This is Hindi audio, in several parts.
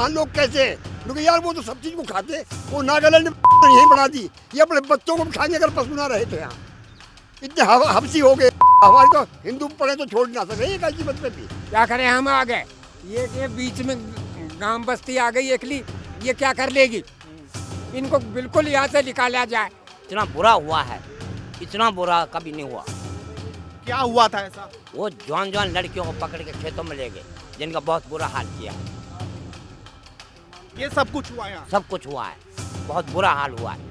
हम लोग कैसे क्योंकि यार वो तो सब चीज को खाते, वो नागालैंड ने यही बना दी, ये अपने बच्चों को खाएंगे अगर पशु ना रहे तो यहाँ इतने हबसी हो गए। हमारे तो हिंदू पढ़े तो छोड़ ना सके एक ऐसी बच्चे भी। क्या करें, हम आ गए ये बीच में गांव बस्ती आ गई एकली, ये क्या कर लेगी? इनको बिल्कुल यहाँ से निकाला जाए। इतना बुरा हुआ है, इतना बुरा कभी नहीं हुआ। क्या हुआ था ऐसा? वो जवान जवान लड़कियों को पकड़ के खेतों में ले गए, जिनका बहुत बुरा हाल किया। ये सब कुछ हुआ यहाँ? सब कुछ हुआ है, बहुत बुरा हाल हुआ है।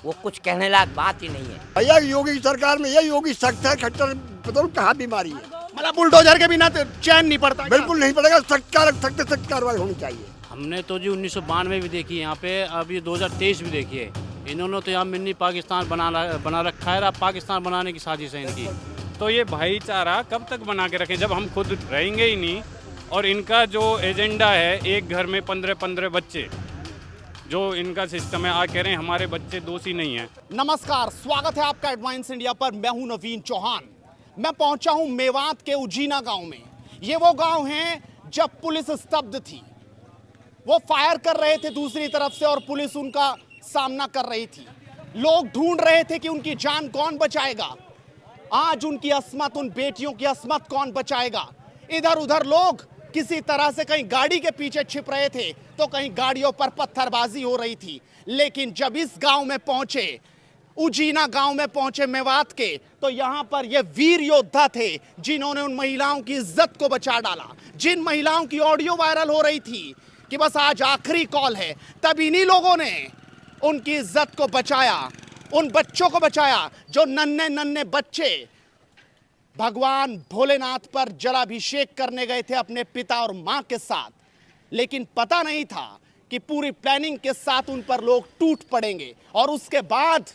वो कुछ कहने लायक बात ही नहीं है। भैया योगी की सरकार में ये योगी सख्त है, खट्टर बताओ कहाँ बीमारी है। मतलब बुलडोजर के बिना तो चैन नहीं पड़ता। बिल्कुल नहीं पड़ेगा, सख्त कार्रवाई होनी चाहिए। हमने तो जी 1992 भी देखी यहाँ पे, अब ये 2023 भी देखी है। इन्होंने तो यहाँ मिनी पाकिस्तान बना रखा है, अब पाकिस्तान बनाने की साजिश है इनकी। तो ये भाईचारा कब तक बना के रखें जब हम खुद रहेंगे ही नहीं। और इनका जो एजेंडा है, एक घर में 15-15 बच्चे, जो इनका सिस्टम है, आज कह रहे हैं हमारे बच्चे दोषी नहीं है। नमस्कार, स्वागत है आपका एडवांस इंडिया पर। मैं हूं नवीन चौहान। मैं पहुंचा हूं मेवात के उजीना गांव में। ये वो गांव है जब पुलिस स्तब्ध थी। वो फायर कर रहे थे दूसरी तरफ से और पुलिस उनका सामना कर रही थी। लोग ढूंढ रहे थे कि उनकी जान कौन बचाएगा। आज उनकी अस्मत, उन बेटियों की अस्मत कौन बचाएगा। इधर उधर लोग किसी तरह से कहीं गाड़ी के पीछे छिप रहे थे तो कहीं गाड़ियों पर पत्थरबाजी हो रही थी। लेकिन जब इस गांव में पहुंचे, उजीना गांव में पहुंचे मेवात के, तो यहां पर ये वीर योद्धा थे जिन्होंने उन महिलाओं की इज्जत को बचा डाला। जिन महिलाओं की ऑडियो वायरल हो रही थी कि बस आज आखिरी कॉल है, तब इन्हीं लोगों ने उनकी इज्जत को बचाया, उन बच्चों को बचाया जो नन्हे नन्हे बच्चे भगवान भोलेनाथ पर जलाभिषेक करने गए थे अपने पिता और मां के साथ। लेकिन पता नहीं था कि पूरी प्लानिंग के साथ उन पर लोग टूट पड़ेंगे। और उसके बाद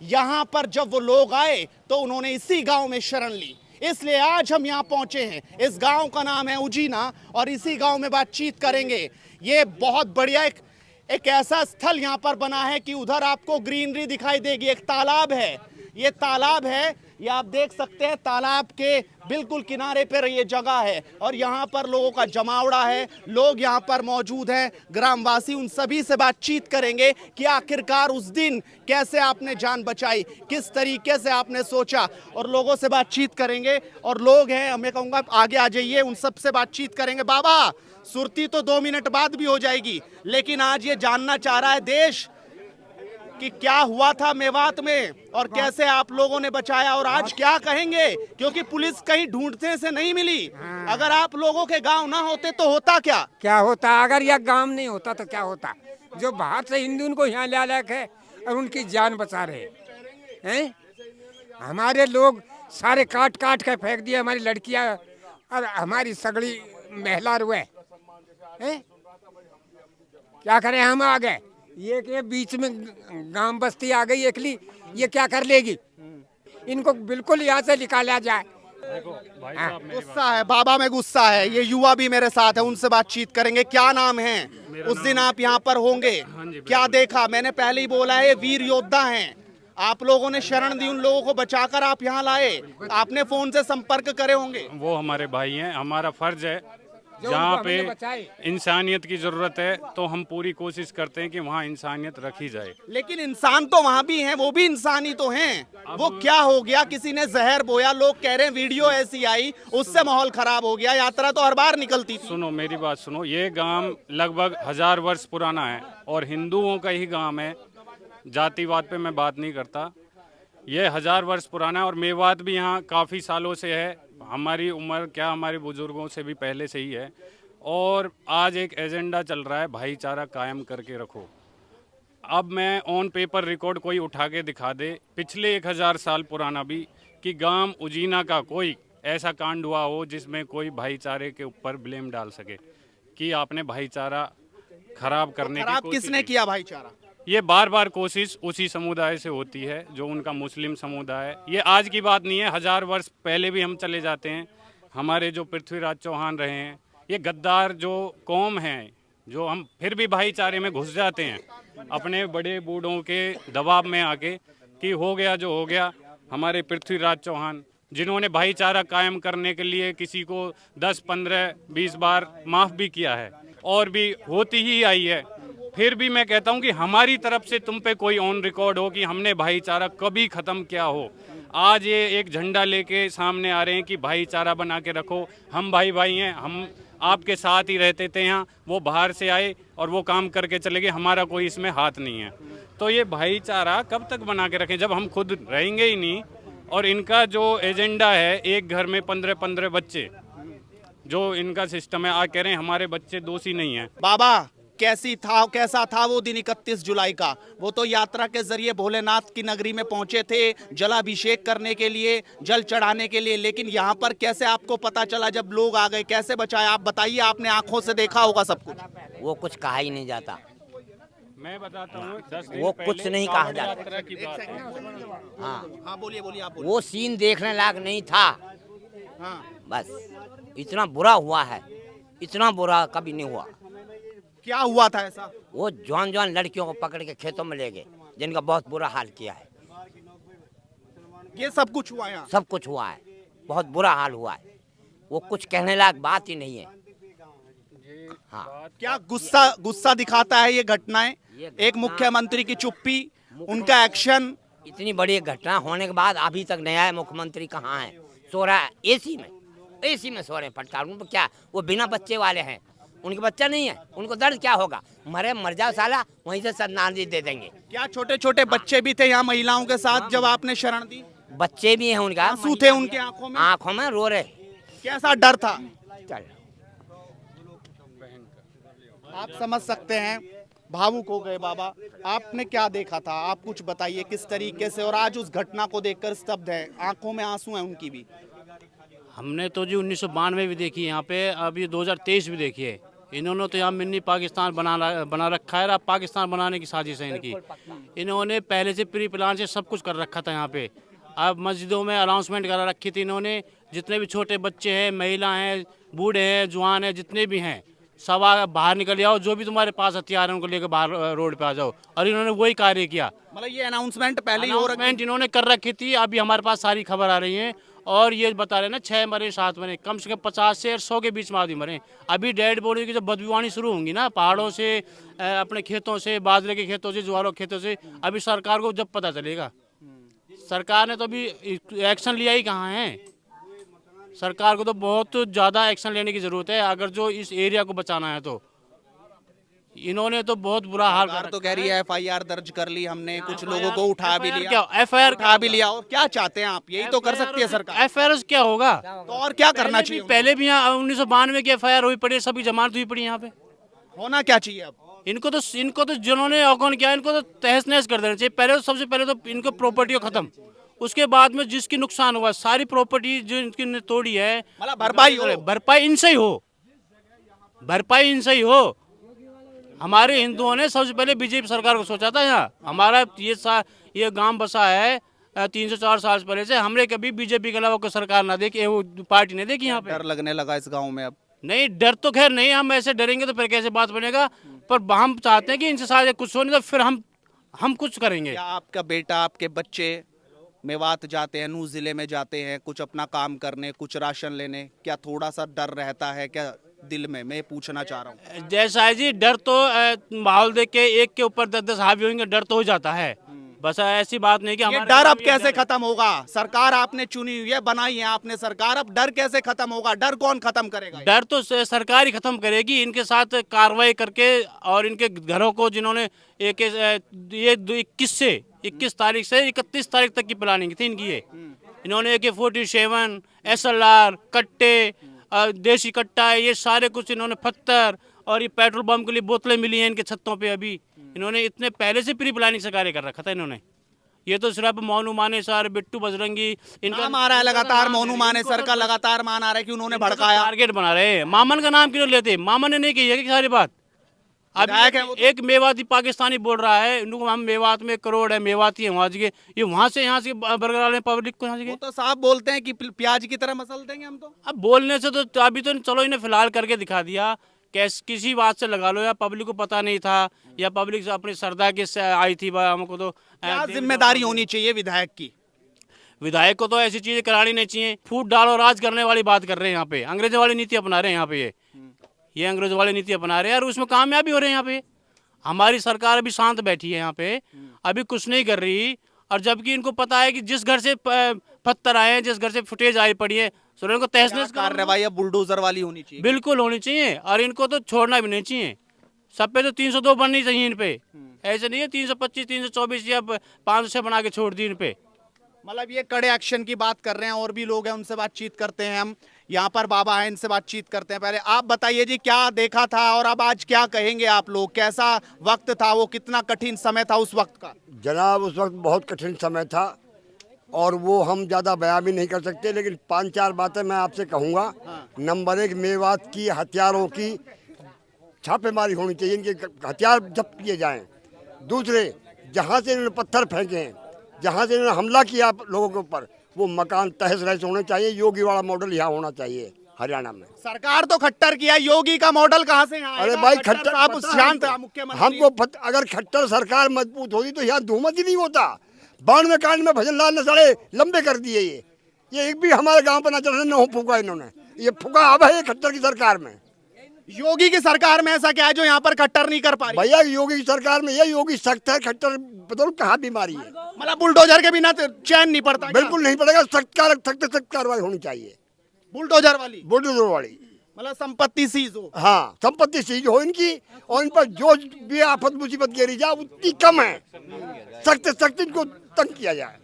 यहां पर जब वो लोग आए तो उन्होंने इसी गांव में शरण ली। इसलिए आज हम यहां पहुंचे हैं। इस गांव का नाम है उजीना और इसी गांव में बातचीत करेंगे। ये बहुत बढ़िया एक ऐसा स्थल यहां पर बना है कि उधर आपको ग्रीनरी दिखाई देगी। एक तालाब है, ये तालाब है, ये आप देख सकते हैं। तालाब के बिल्कुल किनारे पर ये जगह है और यहाँ पर लोगों का जमावड़ा है। लोग यहाँ पर मौजूद हैं, ग्रामवासी। उन सभी से बातचीत करेंगे कि आखिरकार उस दिन कैसे आपने जान बचाई, किस तरीके से आपने सोचा, और लोगों से बातचीत करेंगे। और लोग हैं, मैं कहूँगा आगे आ जाइए, उन सब से बातचीत करेंगे। बाबा, सुरती तो 2 मिनट बाद भी हो जाएगी, लेकिन आज ये जानना चाह रहा है देश कि क्या हुआ था मेवात में और कैसे आप लोगों ने बचाया, और आज क्या कहेंगे, क्योंकि पुलिस कहीं ढूंढने से नहीं मिली। अगर आप लोगों के गांव ना होते तो होता क्या होता? अगर यह गांव नहीं होता तो क्या होता? जो बाहर से हिंदू उनको यहाँ ले आया है और उनकी जान बचा रहे हैं। हमारे लोग सारे काट काट के फेंक दिए, हमारी लड़कियां और हमारी सगड़ी महिला रुए हैं। क्या करें, हम आ गए ये के बीच में गांव बस्ती आ गई एकली, ये क्या कर लेगी? इनको बिल्कुल यहाँ से निकाला जाए। गुस्सा है बाबा में, गुस्सा है। ये युवा भी मेरे साथ है, उनसे बातचीत करेंगे। क्या नाम है? उस दिन आप यहाँ पर होंगे, क्या देखा? मैंने पहले ही बोला है, ये वीर योद्धा हैं। आप लोगों ने शरण दी, उन लोगों को बचाकर आप यहाँ लाए। आपने फोन से संपर्क करे होंगे। वो हमारे भाई हैं, हमारा फर्ज है। जहाँ पे इंसानियत की जरूरत है तो हम पूरी कोशिश करते हैं कि वहाँ इंसानियत रखी जाए। लेकिन इंसान तो वहाँ भी हैं, वो भी इंसान ही तो हैं। वो क्या हो गया? किसी ने जहर बोया, लोग कह रहे हैं वीडियो ऐसी आई, उससे माहौल खराब हो गया। यात्रा तो हर बार निकलती थी। सुनो मेरी बात सुनो, ये गांव लगभग 1000 वर्ष पुराना है और हिंदुओं का ही गांव है। जातिवाद पे मैं बात नहीं करता। ये 1000 वर्ष पुराना है और मेवात भी यहाँ काफ़ी सालों से है। हमारी उम्र क्या, हमारे बुजुर्गों से भी पहले से ही है। और आज एक एजेंडा चल रहा है, भाईचारा कायम करके रखो। अब मैं ऑन पेपर रिकॉर्ड कोई उठा के दिखा दे, पिछले 1000 साल पुराना भी, कि गांव उजीना का कोई ऐसा कांड हुआ हो जिसमें कोई भाईचारे के ऊपर ब्लेम डाल सके कि आपने भाईचारा खराब करने की कोशिश। किसने किया भाईचारा? ये बार बार कोशिश उसी समुदाय से होती है जो उनका मुस्लिम समुदाय है। ये आज की बात नहीं है, 1000 वर्ष पहले भी हम चले जाते हैं। हमारे जो पृथ्वीराज चौहान रहे हैं, ये गद्दार जो कौम है, जो हम फिर भी भाईचारे में घुस जाते हैं अपने बड़े बूढ़ों के दबाव में आके कि हो गया जो हो गया। हमारे पृथ्वीराज चौहान जिन्होंने भाईचारा कायम करने के लिए किसी को 10, 15, 20 बार माफ़ भी किया है। और भी होती ही आई है। फिर भी मैं कहता हूं कि हमारी तरफ से तुम पे कोई ऑन रिकॉर्ड हो कि हमने भाईचारा कभी ख़त्म किया हो। आज ये एक झंडा लेके सामने आ रहे हैं कि भाईचारा बना के रखो, हम भाई भाई हैं, हम आपके साथ ही रहते थे यहाँ, वो बाहर से आए और वो काम करके चले गए, हमारा कोई इसमें हाथ नहीं है। तो ये भाईचारा कब तक बना के रखें जब हम खुद रहेंगे ही नहीं। और इनका जो एजेंडा है, एक घर में 15-15 बच्चे, जो इनका सिस्टम है, आज कह रहे हैं हमारे बच्चे दोषी नहीं है। बाबा कैसा था वो दिन 31 जुलाई का? वो तो यात्रा के जरिए भोलेनाथ की नगरी में पहुंचे थे, जलाभिषेक करने के लिए, जल चढ़ाने के लिए, लेकिन यहाँ पर कैसे आपको पता चला जब लोग आ गए, कैसे बचाया? आप बताइए, आपने आंखों से देखा होगा सब कुछ। वो कुछ कहा ही नहीं जाता, मैं बताता हूँ, 10 दिन वो पहले कुछ नहीं कहा जाता। यात्रा की बात है। हाँ बोलिए आप बोलिए। वो सीन देखने लायक नहीं था। हाँ बस इतना बुरा हुआ है, इतना बुरा कभी नहीं हुआ। क्या हुआ था ऐसा? वो जवान जवान लड़कियों को पकड़ के खेतों में ले गए, जिनका बहुत बुरा हाल किया है। ये सब कुछ हुआ यहाँ? सब कुछ हुआ है, बहुत बुरा हाल हुआ है। वो कुछ कहने लायक बात ही नहीं है। हाँ, क्या गुस्सा दिखाता है ये घटनाएं? एक मुख्यमंत्री की चुप्पी, उनका एक्शन। इतनी बड़ी घटना होने के बाद अभी तक नया मुख्यमंत्री कहाँ है? सो रहा है एसी में सो रहे हैं पटकार। उनको क्या, वो बिना बच्चे वाले हैं, उनके बच्चा नहीं है, उनको दर्द क्या होगा? मर जाओ साला, वहीं से श्रद्धांजलि दे देंगे। क्या छोटे छोटे बच्चे भी थे यहाँ महिलाओं के साथ जब आपने शरण दी? बच्चे भी हैं उनका, आंसू थे उनके आंखों में रो रहे। कैसा डर था? चल, आप समझ सकते हैं, भावुक हो गए बाबा। आपने क्या देखा था? आप कुछ बताइए किस तरीके से, और आज उस घटना को देखकर स्तब्ध है, आंखों में आंसू हैं उनकी भी। हमने तो जी 1992 भी देखी यहाँ पे, अब ये 2023 भी देखी है। इन्होंने तो यहाँ मिनी पाकिस्तान बना रखा है। अब पाकिस्तान बनाने की साजिश है इनकी। इन्होंने पहले से प्री प्लान से सब कुछ कर रखा था यहाँ पे। अब मस्जिदों में अनाउंसमेंट करा रखी थी इन्होंने, जितने भी छोटे बच्चे हैं, महिला हैं, बूढ़े हैं, जवान हैं, जितने भी हैं, सब बाहर निकल जाओ, जो भी तुम्हारे पास हथियार है उनको लेकर बाहर रोड पे आ जाओ। और इन्होंने वही कार्य किया। मतलब ये अनाउंसमेंट पहले ही हो रखी? इन्होंने कर रखी थी। अभी हमारे पास सारी खबर आ रही है और ये बता रहे हैं ना 6 मरे 7 मरे, कम से कम 50 से 100 के बीच में आदमी मरे। अभी डेड बॉडी की जब बदबू आनी शुरू होंगी ना, पहाड़ों से, अपने खेतों से, बाजरे के खेतों से, ज्वारों के खेतों से, अभी सरकार को जब पता चलेगा। सरकार ने तो अभी एक्शन लिया ही कहाँ है? सरकार को तो बहुत ज़्यादा एक्शन लेने की ज़रूरत है अगर जो इस एरिया को बचाना है तो। इन्होंने तो बहुत बुरा हाल सरकार तो कह रही है FIR दर्ज कर ली हमने, कुछ लोगों को उठा भी लिया। क्या FIR उठा भी लिया? और क्या चाहते हैं आप? यही तो कर सकती है सरकार। FIR क्या होगा? तो और क्या करना चाहिए? पहले भी यहाँ 1992 की FIR हुई पड़ी, सभी जमानत हुई पड़ी यहाँ पे। होना क्या चाहिए अब? इनको तो जिन्होंने औकन किया, इनको तो तहस नहस कर देना चाहिए। पहले तो सबसे पहले तो इनको प्रॉपर्टी को खत्म, उसके बाद में जिसकी नुकसान हुआ सारी प्रॉपर्टी जो इनकी तोड़ी है, मतलब भरपाई इनसे ही हो, भरपाई इनसे ही हो। हमारे हिंदुओं ने सबसे पहले बीजेपी सरकार को सोचा था। यहाँ हमारा ये गांव बसा है 304 साल पहले से। हमने कभी बीजेपी के अलावा कोई सरकार ना देखी, वो पार्टी नहीं देखी यहाँ पे। डर लगने लगा इस गांव में अब? नहीं, डर तो खैर नहीं, हम ऐसे डरेंगे तो फिर कैसे बात बनेगा। पर हम चाहते हैं कि इनसे साथ कुछ हो नहीं तो फिर हम कुछ करेंगे। क्या आपका बेटा, आपके बच्चे मेवात जाते हैं, नूह जिले में जाते हैं कुछ अपना काम करने, कुछ राशन लेने, क्या थोड़ा सा डर रहता है क्या दिल में? मैं पूछना चाह रहा हूँ। जैसा है जी, डर तो माहौल देख के एक के ऊपर 10-10 हावी होंगे, डर तो हो जाता है। बस ऐसी बात नहीं कि ये हमारे डर अब कैसे खत्म होगा? सरकार आपने चुनी हुई है, बनाई है आपने सरकार, अब डर कैसे खत्म होगा? डर कौन खत्म करेगा? डर तो सरकार ही खत्म करेगी, इनके साथ कार्रवाई करके। और इनके घरों को जिन्होंने ये 21 तारीख से 31 तारीख तक की प्लानिंग थी इनकी। ये इन्होंने AK-47, SLR, कट्टे, देसी कट्टा, ये सारे कुछ इन्होंने, पत्थर और ये पेट्रोल बम के लिए बोतलें मिली हैं इनके छतों पे। अभी इन्होंने इतने पहले से प्री प्लानिंग से कार्य कर रखा था इन्होंने। ये तो सिर्फ मोनू मानेसर, बिट्टू बजरंगी, इनका नाम आ रहा है लगातार, मोनू मानेसर का लगातार मान आ रहा है कि उन्होंने भड़काया, टारगेट बना रहे हैं। मामन का नाम क्यों लेते? मामन ने नहीं की है कि सारी बात। अब एक मेवाती पाकिस्तानी बोल रहा है, इनको हम मेवात में करोड़ है, मेवाती है वहाँ के, ये वहाँ से बरगढ़ वाले पब्लिक को यहाँ तो साहब बोलते हैं कि प्याज की तरह मसल देंगे हम। तो अब बोलने से तो अभी तो चलो इन्हें फिलहाल करके दिखा दिया, किसी बात से लगा लो, या पब्लिक को पता नहीं था, या पब्लिक से अपनी श्रद्धा के आई थी। हमको तो क्या जिम्मेदारी होनी चाहिए विधायक की? विधायक को तो ऐसी चीजें करानी नहीं चाहिए। फूट डालो राज करने वाली बात कर रहे हैं यहाँ पे, अंग्रेजों वाली नीति अपना रहे हैं यहाँ पे। ये अंग्रेज वाली नीति अपना रहे हैं और उसमें कामयाबी हो रहे हैं यहाँ पे। हमारी सरकार अभी शांत बैठी है यहाँ पे, अभी कुछ नहीं कर रही। और जबकि इनको पता है कि जिस घर से पत्थर आए हैं, जिस घर से फुटेज आई पड़ी है, सो इनको तहस नहस कार्रवाई अब बुलडोजर वाली होनी चाहिए। बिल्कुल होनी चाहिए और इनको तो छोड़ना भी नहीं चाहिए। सब पे तो 302 बननी चाहिए इन पे, ऐसे नहीं है 325 324 या 500 बना के छोड़ दी इन पे। मतलब ये कड़े एक्शन की बात कर रहे हैं, और भी लोग हैं उनसे बातचीत करते हैं हम। यहाँ पर बाबा हैं, इनसे बातचीत करते हैं। पहले आप बताइए जी, क्या देखा था और अब आज क्या कहेंगे आप लोग? कैसा वक्त था वो, कितना कठिन समय था उस वक्त का? जनाब उस वक्त बहुत कठिन समय था और वो हम ज़्यादा बयान भी नहीं कर सकते, लेकिन 5-4 बातें मैं आपसे कहूँगा। नंबर 1, मेवात की हथियारों की छापेमारी होनी चाहिए, इनके हथियार जब्त किए जाएं। दूसरे, जहाँ से इन्होंने पत्थर फेंके हैं, जहाँ से इन्होंने हमला किया लोगों के ऊपर, वो मकान तहस नहस होने चाहिए। योगी वाला मॉडल यहाँ होना चाहिए हरियाणा में। सरकार तो खट्टर किया, योगी का मॉडल कहाँ से यहाँ अरे आएगा? भाई, खट्टर खट्टर साहब पता शांत है मुख्यमंत्री। हमको अगर खट्टर सरकार मजबूत होती तो यहाँ धूमत ही नहीं होता। 92 कांड में भजन लाल ने सारे लंबे कर दिए। ये एक भी हमारे गांव पर न चढ़ने न हो फूका इन्होंने। ये फूका अब है ये खट्टर की सरकार में। योगी की सरकार में ऐसा क्या है जो यहाँ पर खट्टर नहीं कर पा रही? भैया योगी की सरकार में ये योगी सख्त है, खट्टर बताओ कहाँ बीमारी है। मतलब बुलडोजर के बिना तो चैन नहीं पड़ता क्या? बिल्कुल नहीं पड़ेगा, सख्त कार्रवाई होनी चाहिए बुलडोजर वाली, बुलडोजर वाली। मतलब संपत्ति सीज हो। हाँ, संपत्ति सीज हो इनकी, और इन पर जो भी आफत मुसीबत गिरी जाए उतनी कम है। सख्त इनको तंग किया जाए,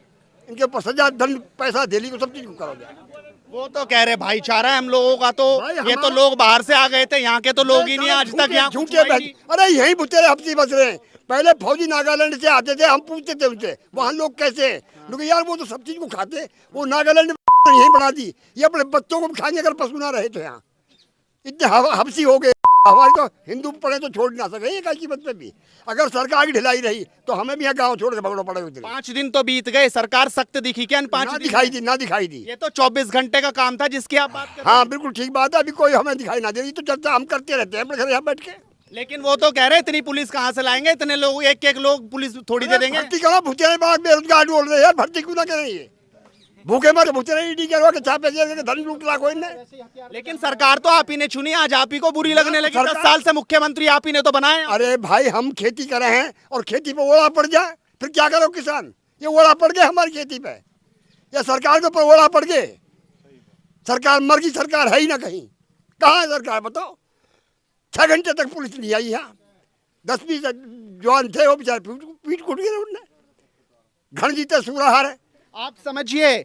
इनके ऊपर सजा, दंड, पैसा, दिल्ली को सब चीज को करो जाए। वो तो कह रहे भाईचारा है हम लोगों का, तो भाई ये तो हमारा- लोग बाहर से आ गए थे, यहाँ के तो लोग ही नहीं आज तक यहाँ झूठे बैठ। अरे यही बुतेरे हफ्ते बस रहे हैं। पहले फौजी नागालैंड से आते थे, हम पूछते थे उनसे वहाँ लोग कैसे हैं। लोग यार वो तो सब चीज को खाते, वो नागालैंड में यही बना दी। ये अपने बच्चों को भी खाने अगर पसुना रहे तो यहाँ इतने हबसी हो गए। हमारे तो हिंदू पड़े तो छोड़ ना सके ये कीमत पे भी। अगर सरकार की ढिलाई रही तो हमें भी यहाँ गाँव छोड़ के भगड़ो पड़े उधर। 5 दिन तो बीत गए, सरकार सख्त दिखी क्या इन 5 ना दिन? दिखाई दी। ये तो 24 घंटे का काम था जिसकी आप बात कर रहे हाँ बिल्कुल ठीक बात है। अभी कोई हमें दिखाई ना दे रही, तो चर्चा हम करते रहते हैं अपने घर यहाँ बैठ के। हैं। लेकिन वो तो कह रहे हैं इतनी पुलिस कहाँ से लाएंगे, इतने लोग, एक लोग पुलिस थोड़ी दे देंगे। भर्ती करो, भूखे बाग बेरोजगार बोल रहे हैं, भर्ती क्यों ना करें? ये भूखे मर भूखे ईडी करवा के छापे के धन लूट ला कोई ने। लेकिन सरकार तो आप ही ने चुनी, आज आप ही को बुरी लगने लगी। 10 साल से मुख्यमंत्री आप ही ने तो बनाए। अरे भाई हम खेती करे हैं और खेती पे ओला पड़ जाए फिर क्या करो किसान? ये ओला पड़ गए हमारी खेती पे, या सरकार के ऊपर ओला पड़ गए। सरकार मर गई, सरकार है ही ना कहीं। कहाँ है सरकार बताओ? 6 घंटे तक पुलिस नहीं आई यहाँ। 10-20 जवान थे, वो बेचारे पीट कूट गए उनने। घन जीते सूरा हार है। आप समझिए,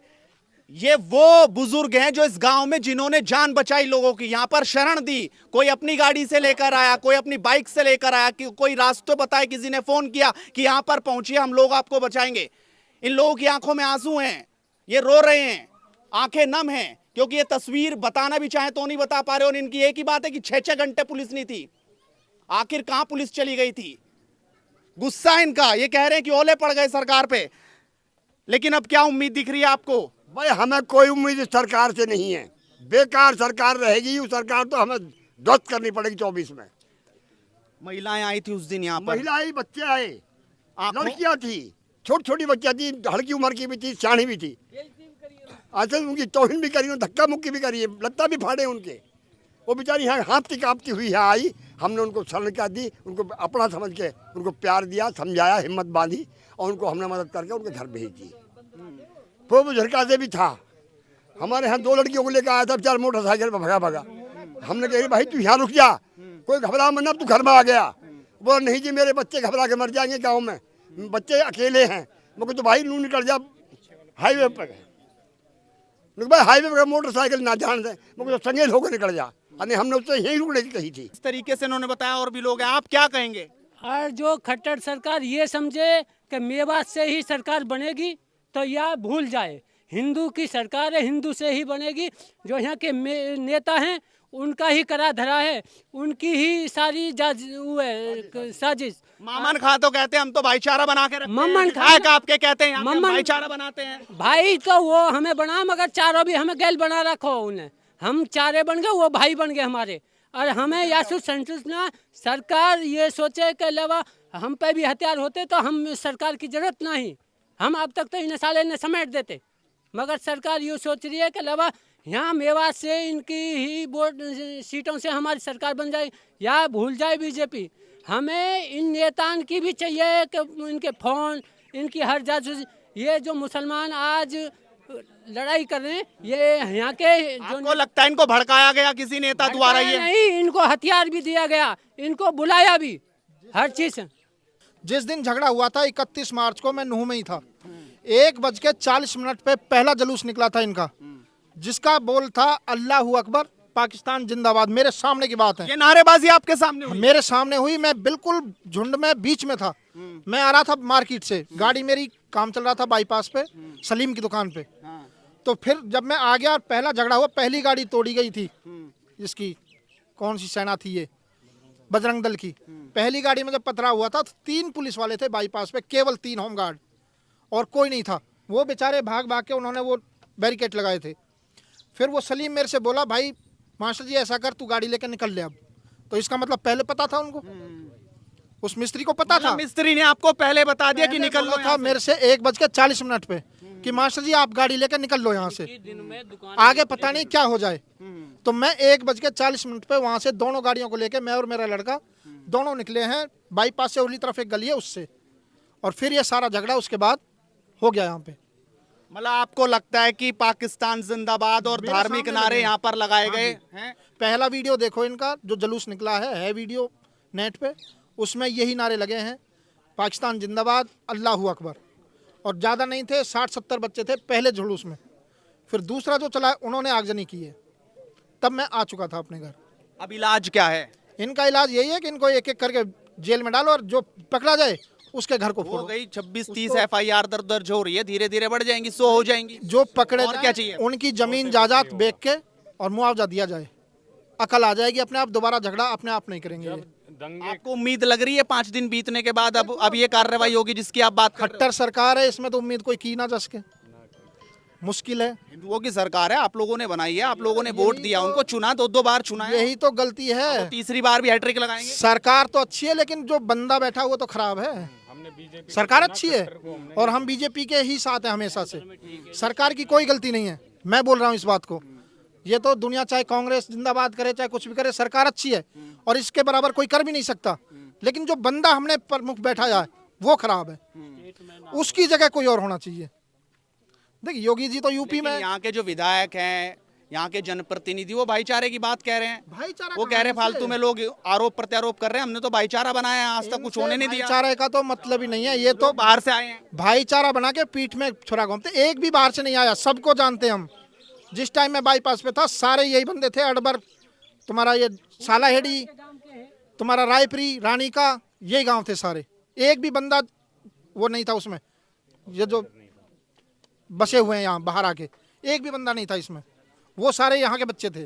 ये वो बुजुर्ग हैं जो इस गांव में जिन्होंने जान बचाई लोगों की, यहाँ पर शरण दी। कोई अपनी गाड़ी से लेकर आया, कोई अपनी बाइक से लेकर आया, कि कोई रास्ते बताए, किसी ने फोन किया कि यहाँ पर पहुंचिए, हम लोग आपको बचाएंगे। इन लोगों की आंखों में आंसू हैं, ये रो रहे हैं, आंखें नम हैं, क्योंकि ये तस्वीर बताना भी चाहे तो नहीं बता पा रहे। और इनकी एक ही बात है कि 6-6 घंटे पुलिस नहीं थी। आखिर कहां पुलिस चली गई थी? गुस्सा इनका, ये कह रहे हैं कि ओले पड़ गए सरकार पे। लेकिन अब क्या उम्मीद दिख रही है आपको? भाई हमें कोई उम्मीद इस सरकार से नहीं है। बेकार सरकार रहेगी, वो सरकार तो हमें ध्वस्त करनी पड़ेगी 24 में। महिलाएं आई थी उस दिन यहाँ पर, महिला आई, बच्चे आए, आंखों- लड़कियां थी, छोटी बच्चियां थी, हल्की उम्र की भी थी, सियाणी भी थी। आजकल उनकी तौहीन भी करी, धक्का मुक्की भी करी है, लत्ता भी फाड़े उनके। वो बेचारी यहाँ हाँफती काँपती हुई यहाँ आई। हमने उनको शरणिका दी, उनको अपना समझ के उनको प्यार दिया, समझाया, हिम्मत बांधी, और उनको हमने मदद करके उनके घर भेज दी। वो बुजुर्गा से भी था, हमारे यहाँ 2 लड़कियों को लेकर आया था, बेचारा मोटरसाइकिल पर भगा। हमने कहा भाई तू यहाँ रुक जा, कोई घबरा मत ना, तू घर में आ गया। बोला नहीं जी मेरे बच्चे घबरा के मर जाएंगे गाँव में, बच्चे अकेले हैं। मैं तो भाई नू निकल जा हाईवे पर। भाई हाईवे पर मोटरसाइकिल ना जान दे, मैं तो संगेल होकर निकल जा। अरे हमने उससे यही रुकने की कही थी। इस तरीके से इन्होंने बताया, और भी लोग हैं, आप क्या कहेंगे? और जो खट्टर सरकार ये समझे कि मेवात से ही सरकार बनेगी तो यह भूल जाए। हिंदू की सरकार है, हिंदू से ही बनेगी। जो यहाँ के नेता हैं उनका ही करा धरा है, उनकी ही सारी साजिश। मामन खां तो कहते हैं हम तो भाईचारा बना के रखते हैं। मम्मन खां- विधायक आपके कहते हैं यहाँ पे हम मम्मन- भाईचारा बनाते हैं। भाई तो वो हमें बना, मगर चारों भी हमें गैल बना रखो उन्हें। हम चारे बन गए, वो भाई बन गए हमारे। और हमें यासु संतुष्ट ना, सरकार ये सोचे के अलावा हम पे भी हथियार होते तो हम सरकार की जरूरत नहीं। हम अब तक तो इन साले ने समेट देते, मगर सरकार ये सोच रही है कि अलावा यहाँ मेवात से इनकी ही वोट सीटों से हमारी सरकार बन जाए या भूल जाए बीजेपी। हमें इन नेताओं की भी चाहिए कि इनके फोन, इनकी हर जासूस, ये जो मुसलमान आज लड़ाई कर रहे हैं, ये यहाँ के जो आपको लगता है इनको भड़काया गया किसी नेता द्वारा? ये नहीं, इनको हथियार भी दिया गया, इनको बुलाया भी, हर चीज। जिस दिन झगड़ा हुआ था 31 मार्च को, मैं नूह में ही था। 1:40 पे पहला जुलूस निकला था इनका, जिसका बोल था अल्लाह अकबर, पाकिस्तान जिंदाबाद। मेरे सामने की बात है, ये नारेबाजी आपके सामने हुई? मेरे सामने हुई। मैं बिल्कुल झुंड में बीच में था। मैं आ रहा था मार्केट से, गाड़ी मेरी काम चल रहा था बाईपास पे सलीम की दुकान पे। तो फिर जब मैं आ गया, पहला झगड़ा हुआ, पहली गाड़ी तोड़ी गई थी इसकी, कौन सी सेना थी ये, बजरंग दल की। पहली गाड़ी में जब पथराव हुआ था तो 3 पुलिस वाले थे बाईपास पे, केवल 3 होमगार्ड, और कोई नहीं था। वो बेचारे भाग भाग के उन्होंने वो बैरिकेड लगाए थे। फिर वो सलीम मेरे से बोला, भाई मास्टर जी ऐसा कर, तू गाड़ी लेकर निकल ले अब। तो इसका मतलब पहले पता था उनको, उस मिस्त्री को पता था। मिस्त्री ने आपको पहले बता दिया कि निकल लो था मेरे से 1:40 पे कि मास्टर जी आप गाड़ी लेकर निकल लो यहाँ से, आगे पता नहीं क्या हो जाए। तो मैं 1:40 पे वहाँ से दोनों गाड़ियों को लेकर, मैं और मेरा लड़का दोनों निकले हैं बाईपास से, उरली तरफ एक गली है उससे, और फिर ये सारा झगड़ा उसके बाद हो गया यहाँ पे। मतलब आपको लगता है कि पाकिस्तान जिंदाबाद और मेरे धार्मिक सामने नारे लगे। यहाँ पर लगाए हाँ गए जी। हैं? पहला वीडियो देखो इनका, जो जुलूस निकला है वीडियो नेट पे, उसमें यही नारे लगे हैं, पाकिस्तान जिंदाबाद, अल्लाह अकबर। और ज़्यादा नहीं थे, 60-70 बच्चे थे पहले जुलूस में। फिर दूसरा जो चला उन्होंने आगजनी की है, तब मैं आ चुका था अपने घर। अब इलाज क्या है? इनका इलाज यही है कि इनको एक एक करके जेल में डालो, और जो पकड़ा जाए उसके घर को हो फोड़ो। गई 26-30 FIR दर्ज हो रही है, धीरे धीरे बढ़ जाएंगी, 100 हो जाएंगी। जो पकड़े और जाएं, क्या चाहिए? उनकी जमीन जायदाद बेच के और मुआवजा दिया जाए। अकल आ जाएगी अपने आप, दोबारा झगड़ा अपने आप नहीं करेंगे ये। आपको उम्मीद लग रही है 5 दिन बीतने के बाद अब ये कार्रवाई होगी जिसकी आप बात कर रहे खट्टर सरकार है, इसमें तो उम्मीद कोई की ना जा सके, मुश्किल है। हो? हिंदुओं की सरकार है, आप लोगों ने बनाई है, आप लोगों ने वोट दिया, उनको चुना, 2-2 बार चुना है, यही तो गलती है। तीसरी बार भी हैट्रिक लगाएंगे। सरकार तो अच्छी है, लेकिन जो बंदा बैठा हुआ तो खराब है। सरकार अच्छी है और हम बीजेपी के ही साथ हैं हमेशा से। सरकार की कोई गलती नहीं है, मैं बोल रहा हूँ इस बात को। ये तो दुनिया चाहे कांग्रेस जिंदाबाद करे चाहे कुछ भी करे, सरकार अच्छी है और इसके बराबर कोई कर भी नहीं सकता। लेकिन जो बंदा हमने प्रमुख बैठाया है वो खराब है, उसकी जगह कोई और होना चाहिए। देखिए योगी जी तो यूपी में, यहाँ के जो विधायक हैं, यहाँ के जनप्रतिनिधि, वो भाईचारे की बात कह रहे हैं। भाईचारा वो कह रहे हैं फालतू में लोग आरोप प्रत्यारोप कर रहे हैं, हमने तो भाईचारा बनाया है, आज तक कुछ होने नहीं दिया। भाईचारे का तो मतलब ही नहीं है, ये तो बाहर से आए हैं। भाईचारा बना के पीठ में छुरा घूमते। एक भी बाहर से नहीं आया, सबको जानते हम। जिस टाइम में बाईपास पे था सारे यही बंदे थे, अडबर, तुम्हारा ये सालाहेड़ी, तुम्हारा रायपुरी, रानी का, यही गांव थे सारे। एक भी बंदा वो नहीं था उसमें, ये जो बसे हुए हैं यहाँ बाहर आके, एक भी बंदा नहीं था इसमें, वो सारे यहाँ के बच्चे थे।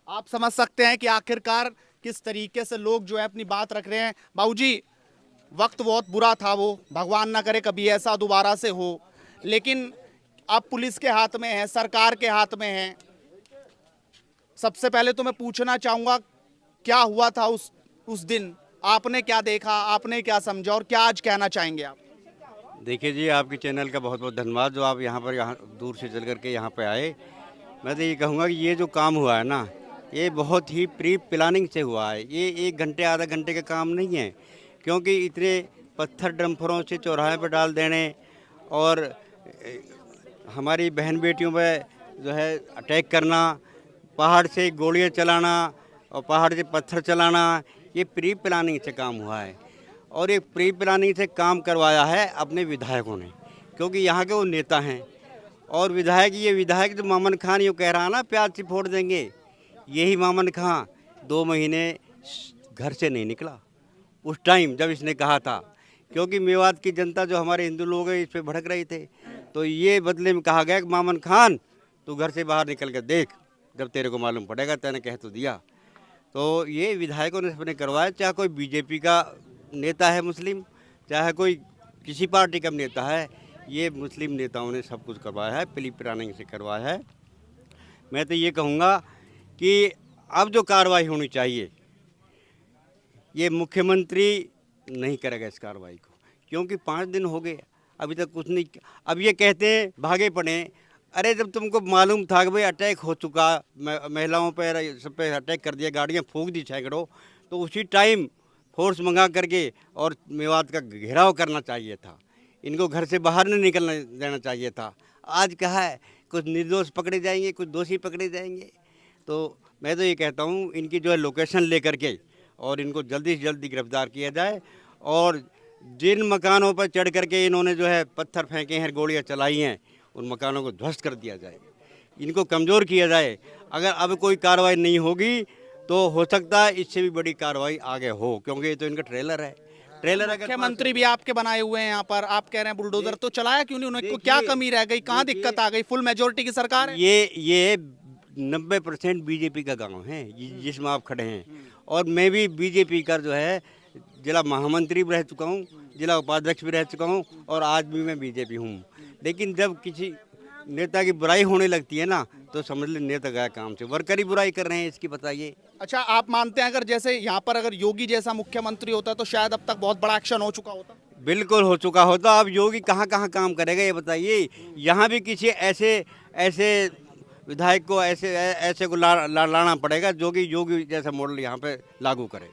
आप समझ सकते हैं कि आखिरकार किस तरीके से लोग जो है अपनी बात रख रहे हैं। बाबूजी, वक्त बहुत बुरा था, वो भगवान ना करे कभी ऐसा दोबारा से हो, लेकिन अब पुलिस के हाथ में है, सरकार के हाथ में है। सबसे पहले तो मैं पूछना चाहूंगा क्या हुआ था उस दिन, आपने क्या देखा, आपने क्या समझा और क्या आज कहना चाहेंगे आप? देखिए जी, आपके चैनल का बहुत बहुत धन्यवाद जो आप यहाँ दूर से चल करके यहाँ पे आए। मैं तो ये कहूँगा कि ये जो काम हुआ है ना, ये बहुत ही प्री प्लानिंग से हुआ है। ये 1 घंटे आधा घंटे का काम नहीं है, क्योंकि इतने पत्थर डंफरों से चौराहे पर डाल देने और हमारी बहन बेटियों पर जो है अटैक करना, पहाड़ से गोलियाँ चलाना और पहाड़ से पत्थर चलाना, ये प्री प्लानिंग से काम हुआ है। और ये प्री प्लानिंग से काम करवाया है अपने विधायकों ने, क्योंकि यहाँ के वो नेता हैं। और ये विधायक जो मामन खान यूँ कह रहा ना प्याज से फोड़ देंगे, यही मामन खान 2 महीने घर से नहीं निकला उस टाइम जब इसने कहा था, क्योंकि मेवात की जनता जो हमारे हिंदू लोग हैं इस पर भड़क रहे थे। तो ये बदले में कहा गया कि मामन खान तू घर से बाहर निकल कर देख, जब तेरे को मालूम पड़ेगा, तेने कह तो दिया। तो ये विधायकों ने सबने करवाया, चाहे कोई बीजेपी का नेता है मुस्लिम, चाहे कोई किसी पार्टी का नेता है, ये मुस्लिम नेताओं ने सब कुछ करवाया है, प्री प्लानिंग से करवाया है। मैं तो ये कहूँगा कि अब जो कार्रवाई होनी चाहिए, ये मुख्यमंत्री नहीं करेगा इस कार्रवाई को, क्योंकि 5 दिन हो गए अभी तक कुछ नहीं। अब ये कहते हैं भागे पड़े, अरे जब तुमको मालूम था कि भाई अटैक हो चुका, महिलाओं पर सब पे अटैक कर दिया, गाड़ियाँ फूंक दी सैकड़ों, तो उसी टाइम फोर्स मंगा करके और मेवात का घेराव करना चाहिए था। इनको घर से बाहर नहीं निकलने देना चाहिए था। आज कहा है कुछ निर्दोष पकड़े जाएंगे, कुछ दोषी पकड़े जाएंगे। तो मैं तो ये कहता हूँ इनकी जो है लोकेशन लेकर के और इनको जल्दी से जल्दी गिरफ्तार किया जाए, और जिन मकानों पर चढ़ करके इन्होंने जो है पत्थर फेंके हैं, गोलियां चलाई हैं, उन मकानों को ध्वस्त कर दिया जाए, इनको कमज़ोर किया जाए। अगर अब कोई कार्रवाई नहीं होगी तो हो सकता है इससे भी बड़ी कार्रवाई आगे हो, क्योंकि ये तो इनका ट्रेलर है। ट्रेलर अगर मुख्यमंत्री भी आपके बनाए हुए हैं यहाँ पर, आप कह रहे हैं बुलडोजर, तो चलाया क्यों नहीं? उनको क्या कमी रह गई, कहाँ दिक्कत आ गई? फुल मेजोरिटी की सरकार है। ये 90% बीजेपी का गांव है जिसमें आप खड़े हैं, और मैं भी बीजेपी का जो है जिला महामंत्री भी रह चुका हूँ, जिला उपाध्यक्ष भी रह चुका हूँ, और आज भी मैं बीजेपी हूँ। लेकिन जब किसी नेता की बुराई होने लगती है ना, तो समझ ले नेता गया काम से। वर्कर ही बुराई कर रहे हैं इसकी, बताइए। अच्छा, आप मानते हैं अगर जैसे यहाँ पर अगर योगी जैसा मुख्यमंत्री होता तो शायद अब तक बहुत बड़ा एक्शन हो चुका होता? बिल्कुल हो चुका होता। अब योगी कहाँ कहाँ काम करेगा ये बताइए। यहाँ भी किसी ऐसे विधायक को ऐसे को लाना पड़ेगा जो कि योगी जैसा मॉडल यहाँ पे लागू करे।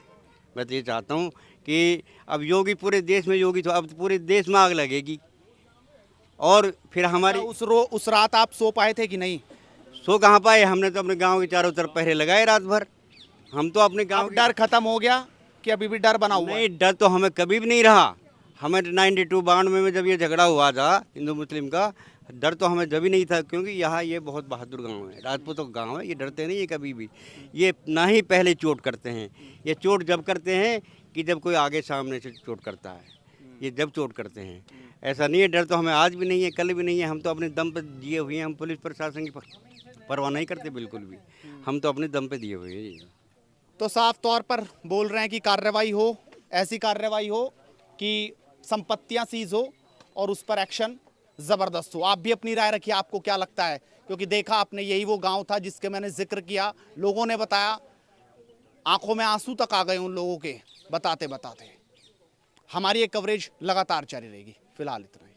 मैं तो ये चाहता हूँ कि अब योगी पूरे देश में योगी, तो अब पूरे देश में आग लगेगी। और फिर हमारी उस रात आप सो पाए थे कि नहीं? सो कहाँ पाए, हमने तो अपने गांव के चारों तरफ पहरे लगाए रात भर। हम तो अपने गांव, डर खत्म हो गया कि अभी भी डर बना हुआ है? नहीं, डर तो हमें कभी भी नहीं रहा। हमें 92 में जब ये झगड़ा हुआ था हिंदू मुस्लिम का, डर तो हमें जब भी नहीं था, क्योंकि यहाँ ये बहुत बहादुर गांव है, राजपूतों का गांव है। ये डरते नहीं है कभी भी। ये ना ही पहले चोट करते हैं। ये चोट जब करते हैं कि जब कोई आगे सामने से चोट करता है, ये जब चोट करते हैं। ऐसा नहीं है, डर तो हमें आज भी नहीं है, कल भी नहीं है। हम तो अपने दम पर दिए हुए हैं। हम पुलिस प्रशासन की परवाह नहीं करते बिल्कुल भी। हम तो अपने दम पे दिए हुए हैं। तो साफ तौर पर बोल रहे हैं कि कार्रवाई हो, ऐसी कार्रवाई हो कि संपत्तियां सीज हो और उस पर एक्शन ज़बरदस्त हो। आप भी अपनी राय रखिए, आपको क्या लगता है? क्योंकि देखा आपने, यही वो गांव था जिसके मैंने जिक्र किया। लोगों ने बताया, आंखों में आंसू तक आ गए उन लोगों के बताते बताते। हमारी ये कवरेज लगातार जारी रहेगी। फिलहाल इतना ही।